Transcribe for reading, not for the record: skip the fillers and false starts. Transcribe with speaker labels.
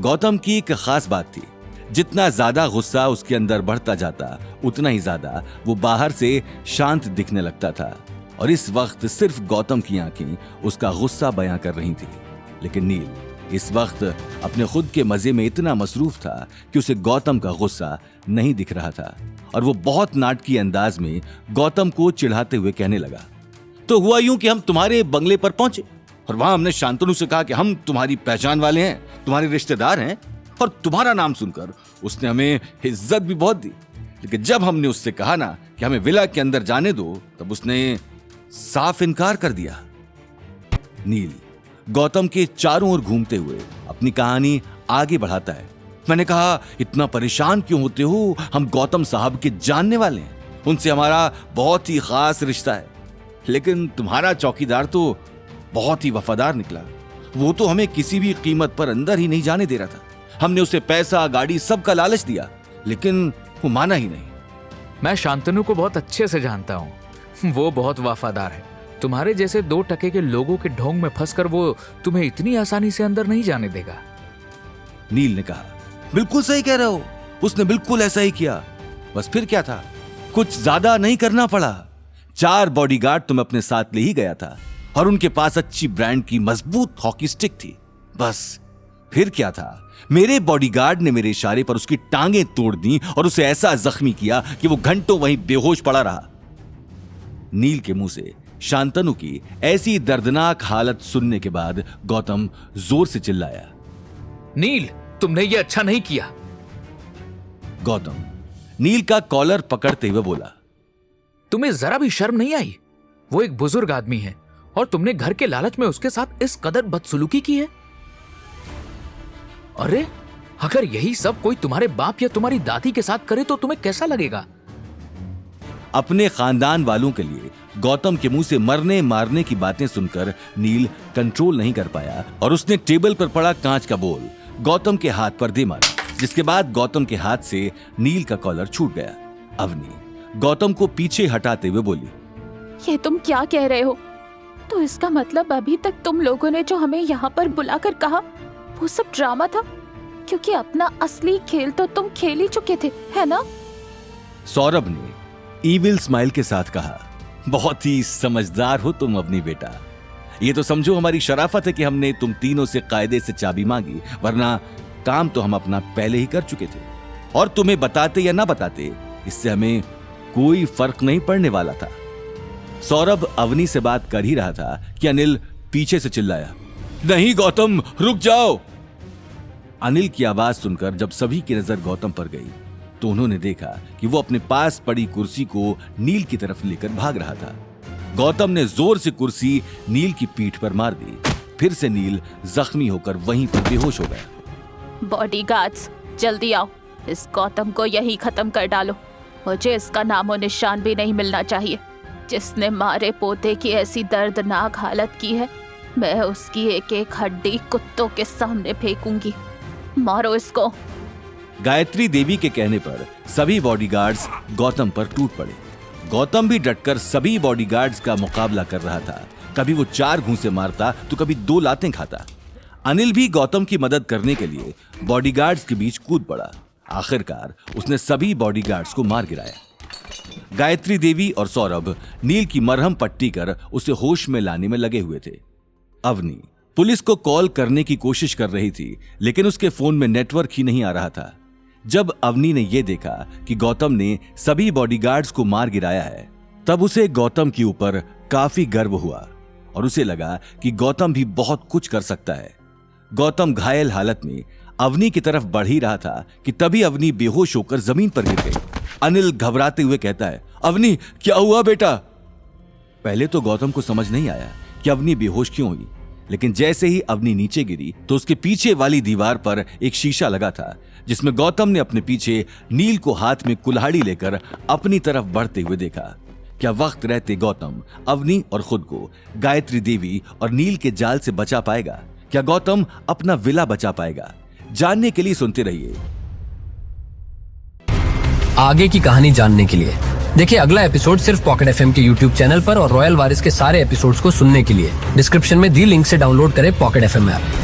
Speaker 1: गौतम की एक खास बात थी, जितना ज्यादा गुस्सा उसके अंदर बढ़ता जाता उतना ही ज्यादा वो बाहर से शांत दिखने लगता था। और इस वक्त सिर्फ गौतम की आंखें उसका गुस्सा बयां कर रही थी। लेकिन नील इस वक्त अपने खुद के मजे में इतना मसरूफ था कि उसे गौतम का गुस्सा नहीं दिख रहा था। और वो बहुत नाटकीय अंदाज में गौतम को चिढ़ाते हुए कहने लगा, तो हुआ यूं कि हम तुम्हारे बंगले पर पहुंचे और वहां हमने शांतनु से कहा कि हम तुम्हारी पहचान वाले हैं, तुम्हारे रिश्तेदार हैं, और तुम्हारा नाम सुनकर उसने हमें इज्जत भी बहुत दी। लेकिन जब हमने उससे कहा ना कि हमें विला के अंदर जाने दो, तब उसने साफ इनकार कर दिया। नील गौतम के चारों ओर घूमते हुए अपनी कहानी आगे बढ़ाता है। मैंने कहा, इतना परेशान क्यों होते हो? हम गौतम साहब के जानने वाले हैं, उनसे हमारा बहुत ही खास रिश्ता है। लेकिन तुम्हारा चौकीदार तो बहुत ही वफादार निकला। वो तो हमें किसी भी कीमत पर अंदर ही नहीं जाने दे रहा था। हमने उसे पैसा, गाड़ी, सब का लालच दिया, लेकिन वो माना ही नहीं।
Speaker 2: मैं शांतनु को बहुत अच्छे से जानता हूँ, वो बहुत वफादार है। तुम्हारे जैसे 2 टके के लोगों के ढोंग में फंसकर वो तुम्हें इतनी आसानी से अंदर नहीं जाने देगा।
Speaker 1: नील ने कहा, बिल्कुल सही कह रहे हो, उसने बिल्कुल ऐसा ही किया। बस फिर क्या था, कुछ ज्यादा नहीं करना पड़ा। 4 बॉडीगार्ड तुम अपने साथ ले ही गया था और उनके पास अच्छी ब्रांड की मजबूत हॉकी स्टिक थी। बस फिर क्या था, मेरे बॉडीगार्ड ने मेरे इशारे पर उसकी टांगें तोड़ दी और उसे ऐसा जख्मी किया कि वो घंटों वहीं बेहोश पड़ा रहा। नील के मुंह से शांतनु की ऐसी दर्दनाक हालत सुनने के बाद गौतम जोर से चिल्लाया,
Speaker 2: नील, तुमने ये अच्छा नहीं किया।
Speaker 1: गौतम नील का कॉलर पकड़ते हुए बोला,
Speaker 2: तुम्हें जरा भी शर्म नहीं आई? वो एक बुजुर्ग आदमी है और तुमने घर के लालच में उसके साथ इस कदर बदसलूकी की है। अरे, अगर यही सब कोई तुम्हारे बाप या तुम्हारी दादी के साथ करे तो तुम्हें कैसा लगेगा?
Speaker 1: अपने खानदान वालों के लिए गौतम के मुंह से मरने मारने की बातें सुनकर नील कंट्रोल नहीं कर पाया और उसने टेबल पर पड़ा कांच का बोल गौतम के हाथ पर दे मारा, जिसके बाद गौतम के हाथ से नील का कॉलर छूट गया। अवनी गौतम को पीछे हटाते हुए बोली,
Speaker 3: ये तुम क्या कह रहे हो? तो इसका मतलब अभी तक तुम लोगों ने जो हमें यहाँ पर बुलाकर कहा वो सब ड्रामा था, क्योंकि अपना असली खेल तो तुम खेल ही चुके थे, है ना?
Speaker 1: सौरभ ने ईविल स्माइल के साथ कहा, बहुत ही समझदार हो तुम अवनी बेटा। ये तो समझो हमारी शराफत है कि हमने तुम तीनों से कायदे से चाबी मांगी, वरना काम तो हम अपना पहले ही कर चुके थे। और तुम्हें बताते या ना बताते इससे हमें कोई फर्क नहीं पड़ने वाला था। सौरभ अवनी से बात कर ही रहा था कि अनिल पीछे से चिल्लाया, नहीं गौतम, रुक जाओ। अनिल की आवाज सुनकर जब सभी की नजर गौतम पर गई तो उन्होंने देखा कि वो अपने पास पड़ी कुर्सी को नील की तरफ लेकर भाग रहा था। गौतम ने जोर से कुर्सी नील की पीठ पर मार दी। फिर से नील जख्मी होकर वहीं पर बेहोश हो गया।
Speaker 3: बॉडीगार्ड्स, जल्दी आओ, इस गौतम को यही खत्म कर डालो। मुझे इसका नामो निशान भी नहीं मिलना चाहिए। जिसने मारे पोते की ऐसी दर्दनाक हालत की है, मैं उसकी एक एक हड्डी कुत्तों के सामने फेंकूंगी। मारो इसको।
Speaker 1: गायत्री देवी के कहने पर सभी बॉडीगार्ड्स गौतम पर टूट पड़े। गौतम भी डटकर सभी बॉडीगार्ड्स का मुकाबला कर रहा था। कभी वो 4 घूंसे मारता तो कभी 2 लातें खाता। अनिल भी गौतम की मदद करने के लिए बॉडीगार्ड्स के बीच कूद पड़ा। आखिरकार उसने सभी बॉडीगार्ड्स को मार गिराया। गायत्री देवी और सौरभ नील की मरहम पट्टी कर उसे होश में लाने में लगे हुए थे। अवनी पुलिस को कॉल करने की कोशिश कर रही थी, लेकिन उसके फोन में नेटवर्क ही नहीं आ रहा था। जब अवनी ने यह देखा कि गौतम ने सभी बॉडीगार्ड्स को मार गिराया है, तब उसे गौतम के ऊपर काफी गर्व हुआ और उसे लगा कि गौतम भी बहुत कुछ कर सकता है। गौतम घायल हालत में अवनी की तरफ बढ़ ही रहा था कि तभी अवनी बेहोश होकर जमीन पर गिर गई। अनिल घबराते हुए कहता है, अवनी क्या हुआ बेटा? पहले तो गौतम को समझ नहीं आया कि अवनी बेहोश क्यों हुई, लेकिन जैसे ही अवनी नीचे गिरी तो उसके पीछे वाली दीवार पर एक शीशा लगा था, जिसमें गौतम ने अपने पीछे नील को हाथ में कुल्हाड़ी लेकर अपनी तरफ बढ़ते हुए देखा। क्या वक्त रहते गौतम अवनी और खुद को गायत्री देवी और नील के जाल से बचा पाएगा? क्या गौतम अपना विला बचा पाएगा? जानने के लिए सुनते रहिए।
Speaker 4: आगे की कहानी जानने के लिए देखिए अगला एपिसोड सिर्फ पॉकेट एफएम के यूट्यूब चैनल पर और रॉयल वारिस के सारे एपिसोड्स को सुनने के लिए डिस्क्रिप्शन में दी लिंक से डाउनलोड करें पॉकेट एफएम ऐप।